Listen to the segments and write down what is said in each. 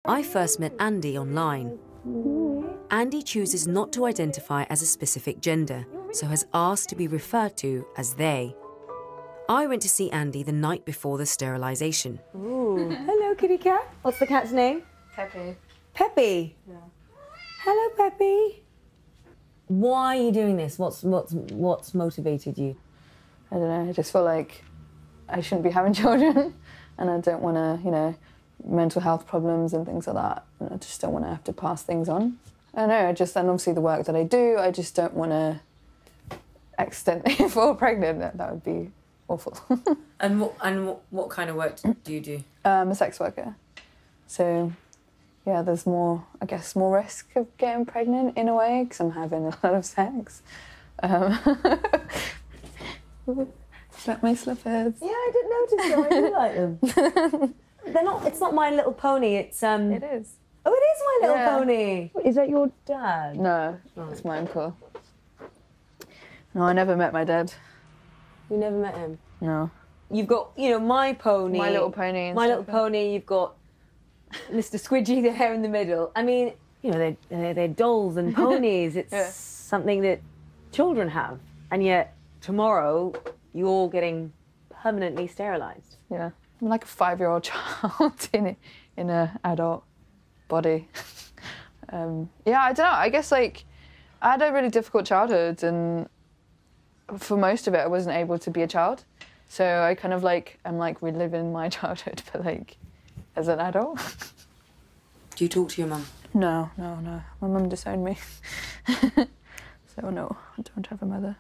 I first met Andy online. Andy chooses not to identify as a specific gender, so has asked to be referred to as they. I went to see Andy the night before the sterilisation. Ooh. Hello, kitty cat. What's the cat's name? Peppy. Peppy? Yeah. Hello, Peppy. Why are you doing this? What's motivated you? I don't know, I just feel like I shouldn't be having children and I don't want to, you know, mental health problems and things like that. And I just don't want to have to pass things on. I don't know, and obviously the work that I do, I just don't want to accidentally fall pregnant. That would be awful. And what kind of work do you do? I'm a sex worker. So, yeah, there's more, I guess, more risk of getting pregnant in a way, because I'm having a lot of sex. Slap my slippers. Yeah, I didn't notice them. I do like them. They're not. It's not My Little Pony. It's It is. Oh, it is My Little Pony. Is that your dad? No, it's my uncle. No, I never met my dad. You never met him? No. You've got, you know, My Pony. My Little Pony. And My Little Pony. You've got Mr. Squidgy, the hair in the middle. I mean, you know, they're dolls and ponies. It's something that children have, and yet tomorrow you're getting permanently sterilised. Yeah, I'm like a 5-year-old child in an adult body. Yeah, I don't know. I guess like I had a really difficult childhood, and for most of it, I wasn't able to be a child. So I kind of like I'm like reliving my childhood, but like as an adult. Do you talk to your mum? No. My mum disowned me. So no, I don't have a mother.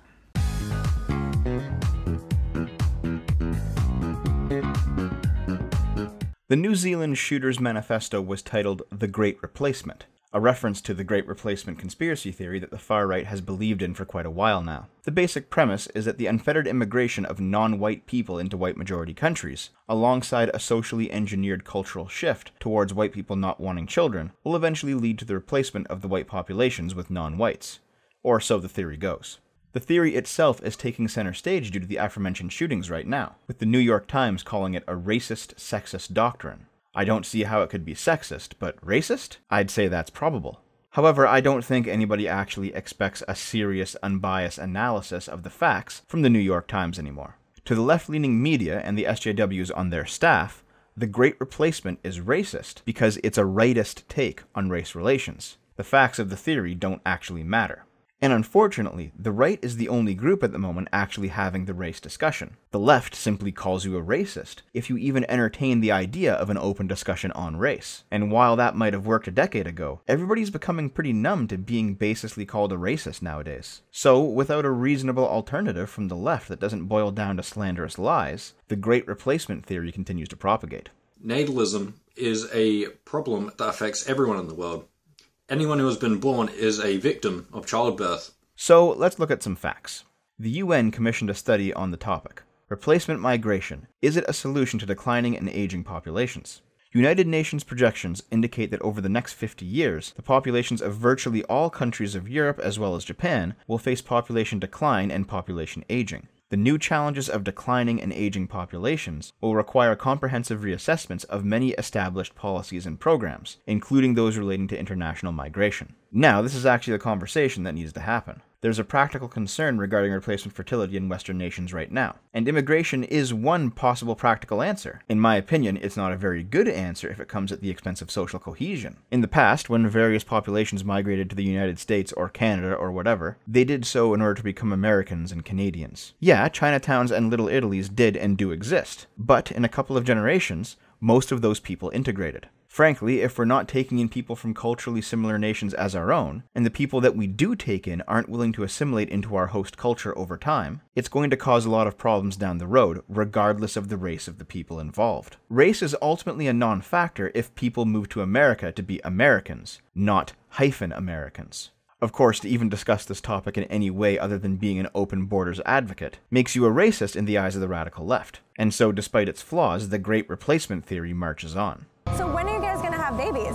The New Zealand Shooters Manifesto was titled The Great Replacement, a reference to the Great Replacement conspiracy theory that the far right has believed in for quite a while now. The basic premise is that the unfettered immigration of non-white people into white-majority countries, alongside a socially engineered cultural shift towards white people not wanting children, will eventually lead to the replacement of the white populations with non-whites. Or so the theory goes. The theory itself is taking center stage due to the aforementioned shootings right now, with the New York Times calling it a racist, sexist doctrine. I don't see how it could be sexist, but racist? I'd say that's probable. However, I don't think anybody actually expects a serious, unbiased analysis of the facts from the New York Times anymore. To the left-leaning media and the SJWs on their staff, the Great Replacement is racist because it's a rightist take on race relations. The facts of the theory don't actually matter. And unfortunately, the right is the only group at the moment actually having the race discussion. The left simply calls you a racist if you even entertain the idea of an open discussion on race. And while that might have worked a decade ago, everybody's becoming pretty numb to being basically called a racist nowadays. So, without a reasonable alternative from the left that doesn't boil down to slanderous lies, the Great Replacement theory continues to propagate. Natalism is a problem that affects everyone in the world. Anyone who has been born is a victim of childbirth. So let's look at some facts. The UN commissioned a study on the topic. Replacement migration. Is it a solution to declining and aging populations? United Nations projections indicate that over the next 50 years, the populations of virtually all countries of Europe as well as Japan will face population decline and population aging. The new challenges of declining and aging populations will require comprehensive reassessments of many established policies and programs, including those relating to international migration. Now, this is actually the conversation that needs to happen. There's a practical concern regarding replacement fertility in Western nations right now, and immigration is one possible practical answer. In my opinion, it's not a very good answer if it comes at the expense of social cohesion. In the past, when various populations migrated to the United States or Canada or whatever, they did so in order to become Americans and Canadians. Yeah, Chinatowns and Little Italys did and do exist, but in a couple of generations, most of those people integrated. Frankly, if we're not taking in people from culturally similar nations as our own, and the people that we do take in aren't willing to assimilate into our host culture over time, it's going to cause a lot of problems down the road, regardless of the race of the people involved. Race is ultimately a non-factor if people move to America to be Americans, not Americans. Of course, to even discuss this topic in any way other than being an open borders advocate makes you a racist in the eyes of the radical left. And so, despite its flaws, the Great Replacement theory marches on. So when are you guys gonna have babies?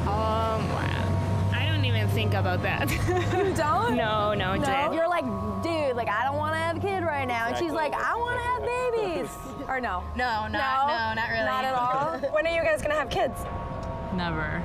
I don't even think about that. You don't? No, Jay. You're like, dude, like I don't want to have a kid right now, and she's like, I want to have babies. Or no? No, not really. Not at all. When are you guys gonna have kids? Never.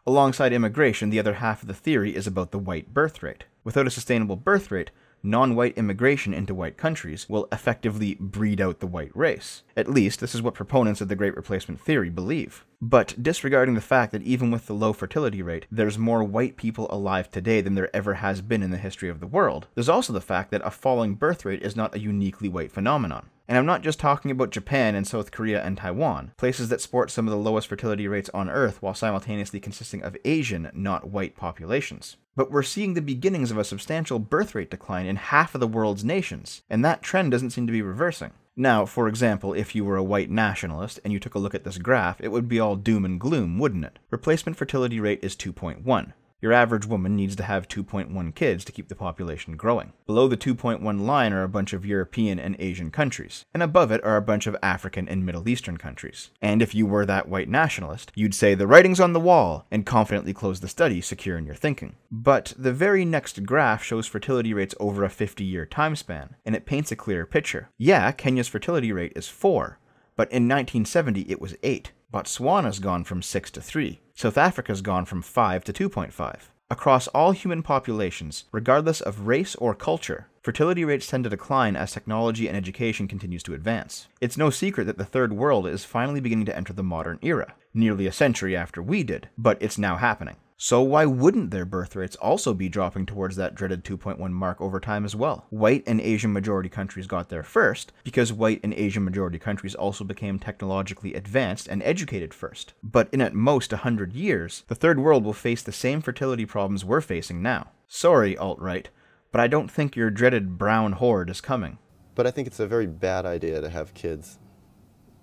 Alongside immigration, the other half of the theory is about the white birth rate. Without a sustainable birth rate, non-white immigration into white countries will effectively breed out the white race. At least, this is what proponents of the Great Replacement theory believe. But disregarding the fact that even with the low fertility rate, there's more white people alive today than there ever has been in the history of the world, there's also the fact that a falling birth rate is not a uniquely white phenomenon. And I'm not just talking about Japan and South Korea and Taiwan, places that sport some of the lowest fertility rates on Earth while simultaneously consisting of Asian, not white populations. But we're seeing the beginnings of a substantial birth rate decline in half of the world's nations, and that trend doesn't seem to be reversing. Now, for example, if you were a white nationalist and you took a look at this graph, it would be all doom and gloom, wouldn't it? Replacement fertility rate is 2.1. Your average woman needs to have 2.1 kids to keep the population growing. Below the 2.1 line are a bunch of European and Asian countries, and above it are a bunch of African and Middle Eastern countries. And if you were that white nationalist, you'd say the writing's on the wall, and confidently close the study, secure in your thinking. But the very next graph shows fertility rates over a 50-year time span, and it paints a clearer picture. Yeah, Kenya's fertility rate is 4, but in 1970 it was 8. Botswana's gone from 6 to 3. South Africa's gone from 5 to 2.5. Across all human populations, regardless of race or culture, fertility rates tend to decline as technology and education continues to advance. It's no secret that the Third World is finally beginning to enter the modern era, nearly a century after we did, but it's now happening. So why wouldn't their birth rates also be dropping towards that dreaded 2.1 mark over time as well? White and Asian majority countries got there first, because white and Asian majority countries also became technologically advanced and educated first. But in at most 100 years, the Third World will face the same fertility problems we're facing now. Sorry, alt-right, but I don't think your dreaded brown horde is coming. But I think it's a very bad idea to have kids,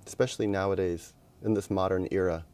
especially nowadays, in this modern era.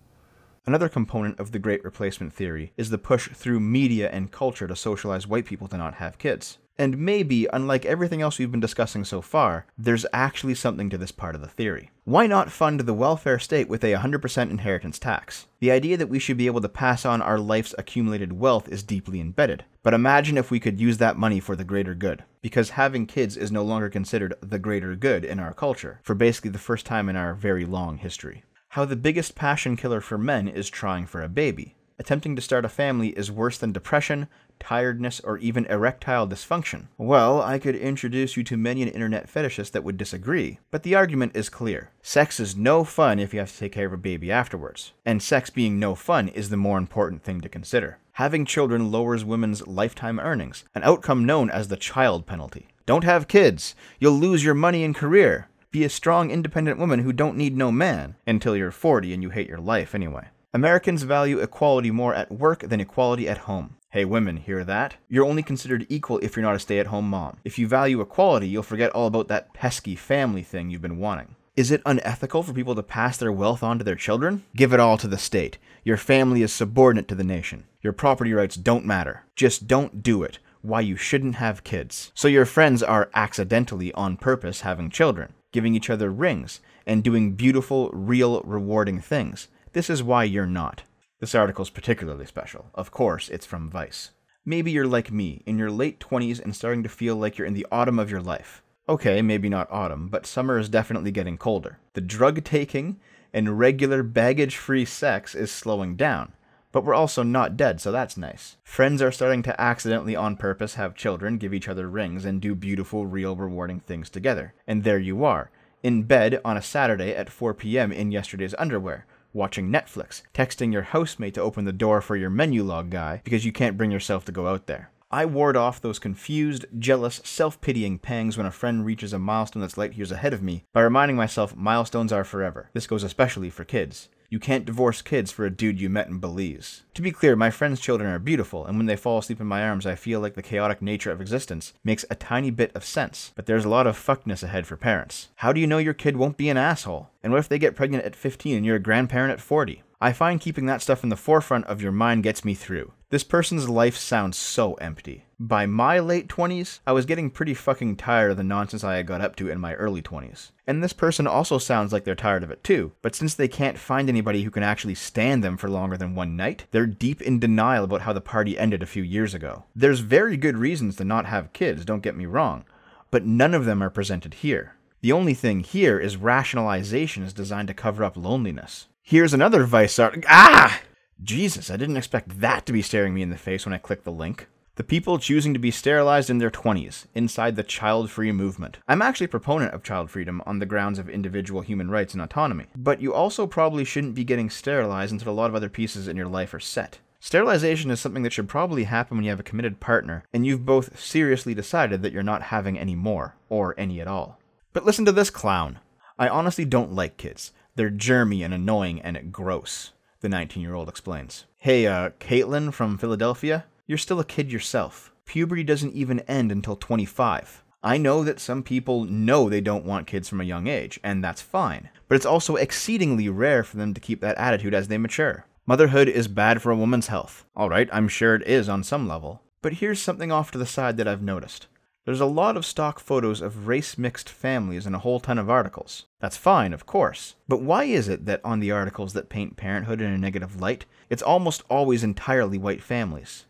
Another component of the Great Replacement theory is the push through media and culture to socialize white people to not have kids. And maybe, unlike everything else we've been discussing so far, there's actually something to this part of the theory. Why not fund the welfare state with a 100% inheritance tax? The idea that we should be able to pass on our life's accumulated wealth is deeply embedded. But imagine if we could use that money for the greater good. Because having kids is no longer considered the greater good in our culture, for basically the first time in our very long history. How the biggest passion killer for men is trying for a baby. Attempting to start a family is worse than depression, tiredness, or even erectile dysfunction. Well, I could introduce you to many an internet fetishist that would disagree, but the argument is clear. Sex is no fun if you have to take care of a baby afterwards. And sex being no fun is the more important thing to consider. Having children lowers women's lifetime earnings, an outcome known as the child penalty. Don't have kids. You'll lose your money and career. Be a strong, independent woman who don't need no man, until you're 40 and you hate your life anyway. Americans value equality more at work than equality at home. Hey women, hear that? You're only considered equal if you're not a stay-at-home mom. If you value equality, you'll forget all about that pesky family thing you've been wanting. Is it unethical for people to pass their wealth on to their children? Give it all to the state. Your family is subordinate to the nation. Your property rights don't matter. Just don't do it. Why you shouldn't have kids. So your friends are accidentally, on purpose, having children, giving each other rings, and doing beautiful, real, rewarding things. This is why you're not. This article's particularly special. Of course, it's from Vice. Maybe you're like me, in your late 20s and starting to feel like you're in the autumn of your life. Okay, maybe not autumn, but summer is definitely getting colder. The drug taking and regular baggage-free sex is slowing down. But we're also not dead, so that's nice. Friends are starting to accidentally on purpose have children, give each other rings, and do beautiful, real, rewarding things together. And there you are, in bed on a Saturday at 4 p.m. in yesterday's underwear, watching Netflix, texting your housemate to open the door for your menu log guy because you can't bring yourself to go out there. I ward off those confused, jealous, self-pitying pangs when a friend reaches a milestone that's light years ahead of me by reminding myself milestones are forever. This goes especially for kids. You can't divorce kids for a dude you met in Belize. To be clear, my friends' children are beautiful, and when they fall asleep in my arms, I feel like the chaotic nature of existence makes a tiny bit of sense. But there's a lot of fuckness ahead for parents. How do you know your kid won't be an asshole? And what if they get pregnant at 15 and you're a grandparent at 40? I find keeping that stuff in the forefront of your mind gets me through. This person's life sounds so empty. By my late 20s, I was getting pretty fucking tired of the nonsense I had got up to in my early 20s. And this person also sounds like they're tired of it too, but since they can't find anybody who can actually stand them for longer than one night, they're deep in denial about how the party ended a few years ago. There's very good reasons to not have kids, don't get me wrong, but none of them are presented here. The only thing here is rationalizations designed to cover up loneliness. Here's another Vice article. Ah! Jesus, I didn't expect that to be staring me in the face when I clicked the link. The people choosing to be sterilized in their 20s, inside the child-free movement. I'm actually a proponent of child freedom on the grounds of individual human rights and autonomy. But you also probably shouldn't be getting sterilized until a lot of other pieces in your life are set. Sterilization is something that should probably happen when you have a committed partner, and you've both seriously decided that you're not having any more, or any at all. But listen to this clown. I honestly don't like kids. They're germy and annoying and gross, the 19-year-old explains. Hey, Caitlin from Philadelphia? You're still a kid yourself. Puberty doesn't even end until 25. I know that some people know they don't want kids from a young age, and that's fine. But it's also exceedingly rare for them to keep that attitude as they mature. Motherhood is bad for a woman's health. Alright, I'm sure it is on some level. But here's something off to the side that I've noticed. There's a lot of stock photos of race-mixed families in a whole ton of articles. That's fine, of course. But why is it that on the articles that paint parenthood in a negative light, it's almost always entirely white families?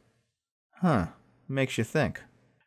Huh, makes you think.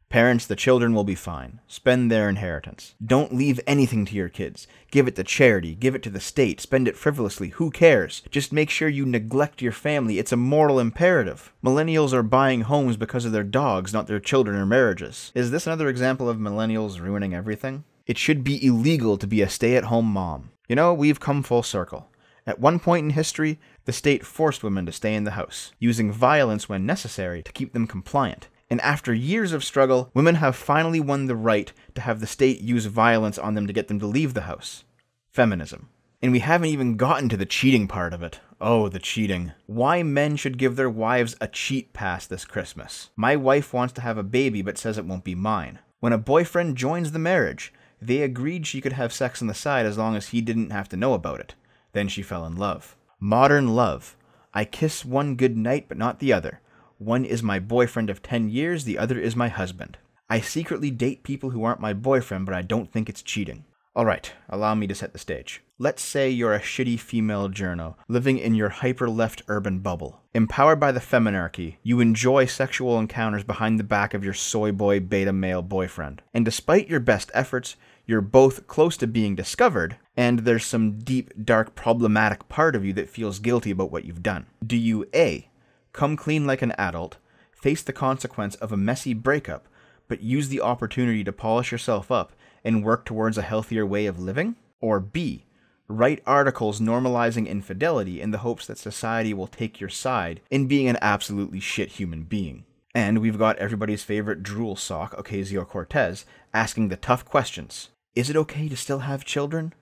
Parents, the children will be fine. Spend their inheritance. Don't leave anything to your kids. Give it to charity, give it to the state, spend it frivolously, who cares? Just make sure you neglect your family, it's a moral imperative. Millennials are buying homes because of their dogs, not their children or marriages. Is this another example of millennials ruining everything? It should be illegal to be a stay-at-home mom. You know, we've come full circle. At one point in history, the state forced women to stay in the house, using violence when necessary to keep them compliant. And after years of struggle, women have finally won the right to have the state use violence on them to get them to leave the house. Feminism. And we haven't even gotten to the cheating part of it. Oh, the cheating. Why men should give their wives a cheat pass this Christmas. My wife wants to have a baby but says it won't be mine. When a boyfriend joins the marriage, they agreed she could have sex on the side as long as he didn't have to know about it. Then she fell in love. Modern love. I kiss one good night but not the other. One is my boyfriend of 10 years, the other is my husband. I secretly date people who aren't my boyfriend, but I don't think it's cheating. Alright, allow me to set the stage. Let's say you're a shitty female journo, living in your hyper-left urban bubble. Empowered by the feminarchy, you enjoy sexual encounters behind the back of your soy boy beta male boyfriend. And despite your best efforts, you're both close to being discovered, and there's some deep, dark, problematic part of you that feels guilty about what you've done. Do you A, come clean like an adult, face the consequence of a messy breakup, but use the opportunity to polish yourself up and work towards a healthier way of living? Or B, write articles normalizing infidelity in the hopes that society will take your side in being an absolutely shit human being? And we've got everybody's favorite drool sock, Ocasio-Cortez, asking the tough questions. Is it okay to still have children?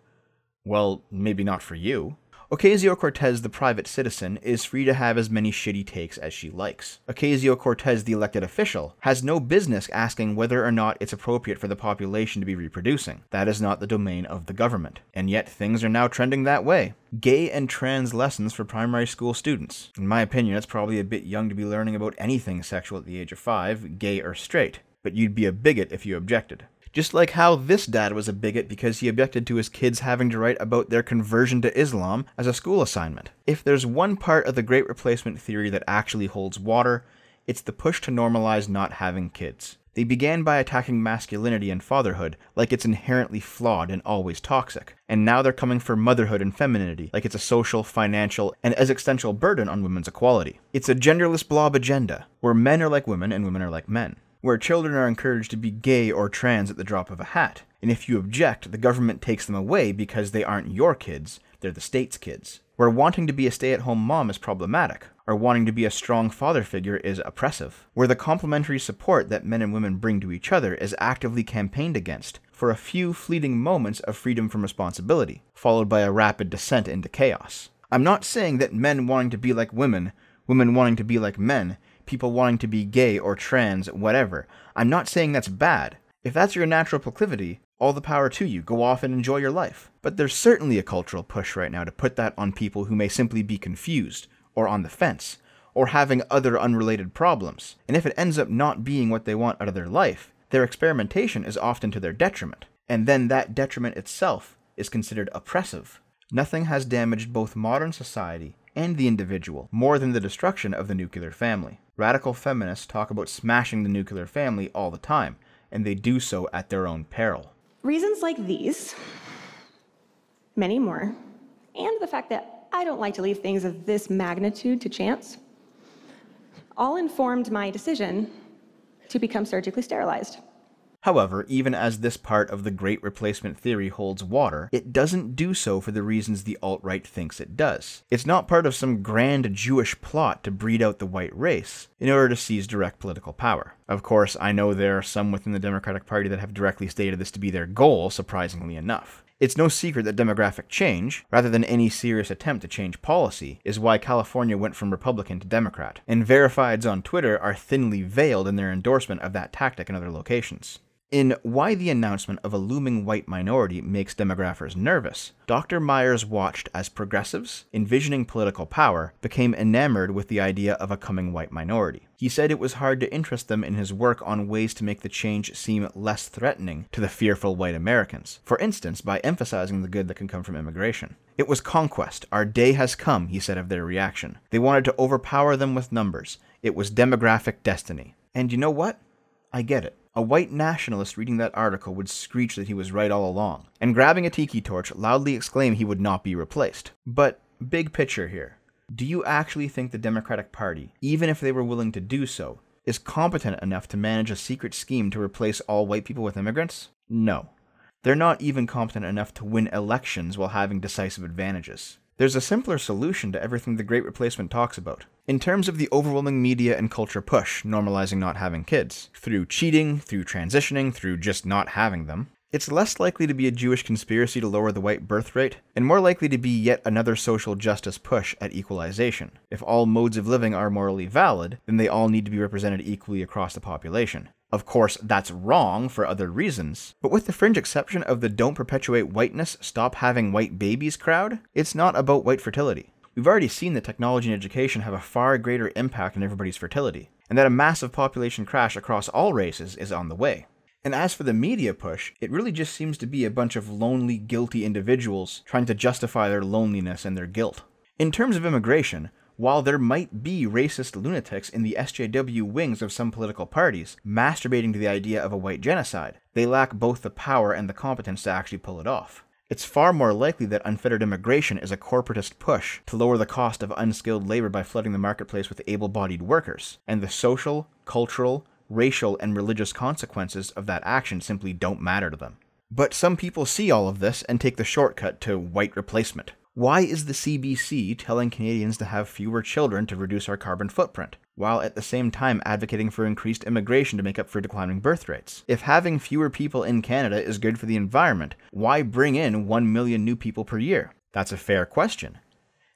Well, maybe not for you. Ocasio-Cortez, the private citizen, is free to have as many shitty takes as she likes. Ocasio-Cortez, the elected official, has no business asking whether or not it's appropriate for the population to be reproducing. That is not the domain of the government. And yet, things are now trending that way. Gay and trans lessons for primary school students. In my opinion, it's probably a bit young to be learning about anything sexual at the age of 5, gay or straight. But you'd be a bigot if you objected. Just like how this dad was a bigot because he objected to his kids having to write about their conversion to Islam as a school assignment. If there's one part of the Great Replacement theory that actually holds water, it's the push to normalize not having kids. They began by attacking masculinity and fatherhood like it's inherently flawed and always toxic. And now they're coming for motherhood and femininity like it's a social, financial, and existential burden on women's equality. It's a genderless blob agenda, where men are like women and women are like men. Where children are encouraged to be gay or trans at the drop of a hat, and if you object, the government takes them away because they aren't your kids, they're the state's kids. Where wanting to be a stay-at-home mom is problematic, or wanting to be a strong father figure is oppressive. Where the complementary support that men and women bring to each other is actively campaigned against, for a few fleeting moments of freedom from responsibility, followed by a rapid descent into chaos. I'm not saying that men wanting to be like women, women wanting to be like men, people wanting to be gay or trans, whatever. I'm not saying that's bad. If that's your natural proclivity, all the power to you. Go off and enjoy your life. But there's certainly a cultural push right now to put that on people who may simply be confused, or on the fence, or having other unrelated problems. And if it ends up not being what they want out of their life, their experimentation is often to their detriment. And then that detriment itself is considered oppressive. Nothing has damaged both modern society and the individual more than the destruction of the nuclear family. Radical feminists talk about smashing the nuclear family all the time, and they do so at their own peril. Reasons like these, many more, and the fact that I don't like to leave things of this magnitude to chance, all informed my decision to become surgically sterilized. However, even as this part of the Great Replacement theory holds water, it doesn't do so for the reasons the alt-right thinks it does. It's not part of some grand Jewish plot to breed out the white race in order to seize direct political power. Of course, I know there are some within the Democratic Party that have directly stated this to be their goal, surprisingly enough. It's no secret that demographic change, rather than any serious attempt to change policy, is why California went from Republican to Democrat, and verifieds on Twitter are thinly veiled in their endorsement of that tactic in other locations. In Why the Announcement of a Looming White Minority Makes Demographers Nervous, Dr. Myers watched as progressives, envisioning political power, became enamored with the idea of a coming white minority. He said it was hard to interest them in his work on ways to make the change seem less threatening to the fearful white Americans, for instance by emphasizing the good that can come from immigration. It was conquest. Our day has come, he said of their reaction. They wanted to overpower them with numbers. It was demographic destiny. And you know what? I get it. A white nationalist reading that article would screech that he was right all along, and grabbing a tiki torch, loudly exclaim he would not be replaced. But, big picture here. Do you actually think the Democratic Party, even if they were willing to do so, is competent enough to manage a secret scheme to replace all white people with immigrants? No. They're not even competent enough to win elections while having decisive advantages. There's a simpler solution to everything the Great Replacement talks about. In terms of the overwhelming media and culture push, normalizing not having kids, through cheating, through transitioning, through just not having them, it's less likely to be a Jewish conspiracy to lower the white birth rate, and more likely to be yet another social justice push at equalization. If all modes of living are morally valid, then they all need to be represented equally across the population. Of course, that's wrong for other reasons, but with the fringe exception of the don't perpetuate whiteness, stop having white babies crowd, it's not about white fertility. We've already seen that technology and education have a far greater impact on everybody's fertility, and that a massive population crash across all races is on the way. And as for the media push, it really just seems to be a bunch of lonely, guilty individuals trying to justify their loneliness and their guilt. In terms of immigration, while there might be racist lunatics in the SJW wings of some political parties masturbating to the idea of a white genocide, they lack both the power and the competence to actually pull it off. It's far more likely that unfettered immigration is a corporatist push to lower the cost of unskilled labor by flooding the marketplace with able-bodied workers, and the social, cultural, racial, and religious consequences of that action simply don't matter to them. But some people see all of this and take the shortcut to white replacement. Why is the CBC telling Canadians to have fewer children to reduce our carbon footprint, while at the same time advocating for increased immigration to make up for declining birth rates? If having fewer people in Canada is good for the environment, why bring in 1 million new people per year? That's a fair question.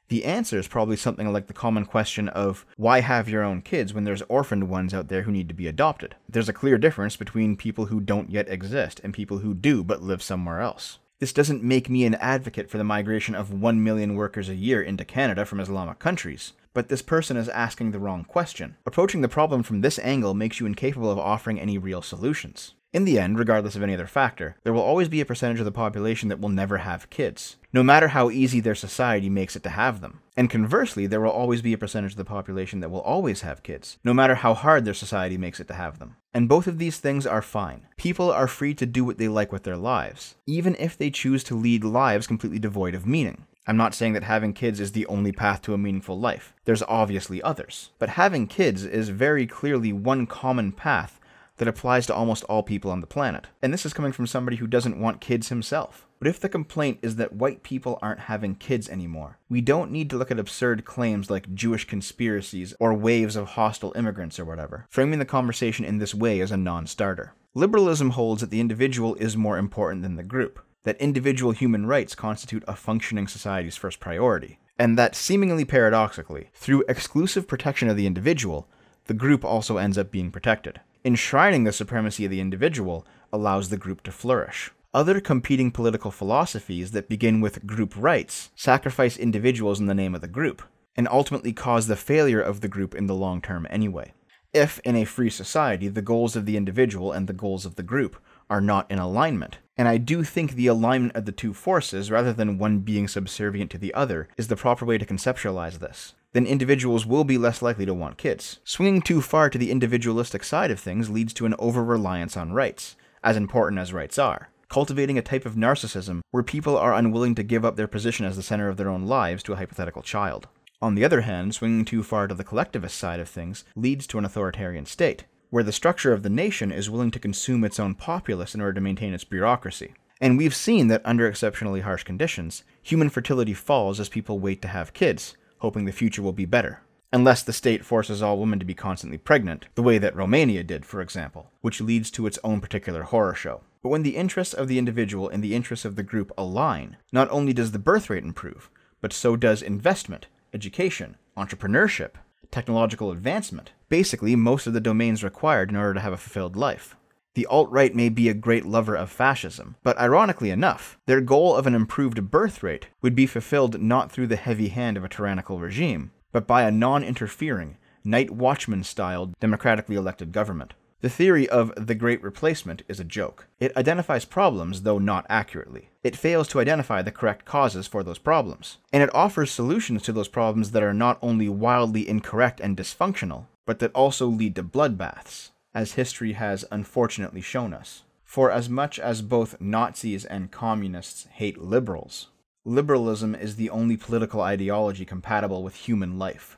The answer is probably something like the common question of, why have your own kids when there's orphaned ones out there who need to be adopted? There's a clear difference between people who don't yet exist and people who do but live somewhere else. This doesn't make me an advocate for the migration of 1 million workers a year into Canada from Islamic countries, but this person is asking the wrong question. Approaching the problem from this angle makes you incapable of offering any real solutions. In the end, regardless of any other factor, there will always be a percentage of the population that will never have kids, no matter how easy their society makes it to have them. And conversely, there will always be a percentage of the population that will always have kids, no matter how hard their society makes it to have them. And both of these things are fine. People are free to do what they like with their lives, even if they choose to lead lives completely devoid of meaning. I'm not saying that having kids is the only path to a meaningful life. There's obviously others. But having kids is very clearly one common path that applies to almost all people on the planet. And this is coming from somebody who doesn't want kids himself. But if the complaint is that white people aren't having kids anymore, we don't need to look at absurd claims like Jewish conspiracies or waves of hostile immigrants or whatever. Framing the conversation in this way is a non-starter. Liberalism holds that the individual is more important than the group, that individual human rights constitute a functioning society's first priority, and that seemingly paradoxically, through exclusive protection of the individual, the group also ends up being protected. Enshrining the supremacy of the individual allows the group to flourish. Other competing political philosophies that begin with group rights sacrifice individuals in the name of the group, and ultimately cause the failure of the group in the long term anyway. If, in a free society, the goals of the individual and the goals of the group are not in alignment, and I do think the alignment of the two forces, rather than one being subservient to the other, is the proper way to conceptualize this, then individuals will be less likely to want kids. Swinging too far to the individualistic side of things leads to an over-reliance on rights, as important as rights are. cultivating a type of narcissism where people are unwilling to give up their position as the center of their own lives to a hypothetical child. On the other hand, swinging too far to the collectivist side of things leads to an authoritarian state, where the structure of the nation is willing to consume its own populace in order to maintain its bureaucracy. And we've seen that under exceptionally harsh conditions, human fertility falls as people wait to have kids, hoping the future will be better. Unless the state forces all women to be constantly pregnant, the way that Romania did, for example, which leads to its own particular horror show. But when the interests of the individual and the interests of the group align, not only does the birth rate improve, but so does investment, education, entrepreneurship, technological advancement, basically most of the domains required in order to have a fulfilled life. The alt-right may be a great lover of fascism, but ironically enough, their goal of an improved birth rate would be fulfilled not through the heavy hand of a tyrannical regime, but by a non-interfering, night watchman-style, democratically elected government. The theory of the Great Replacement is a joke. It identifies problems, though not accurately. It fails to identify the correct causes for those problems. And it offers solutions to those problems that are not only wildly incorrect and dysfunctional, but that also lead to bloodbaths, as history has unfortunately shown us. For as much as both Nazis and communists hate liberals, liberalism is the only political ideology compatible with human life.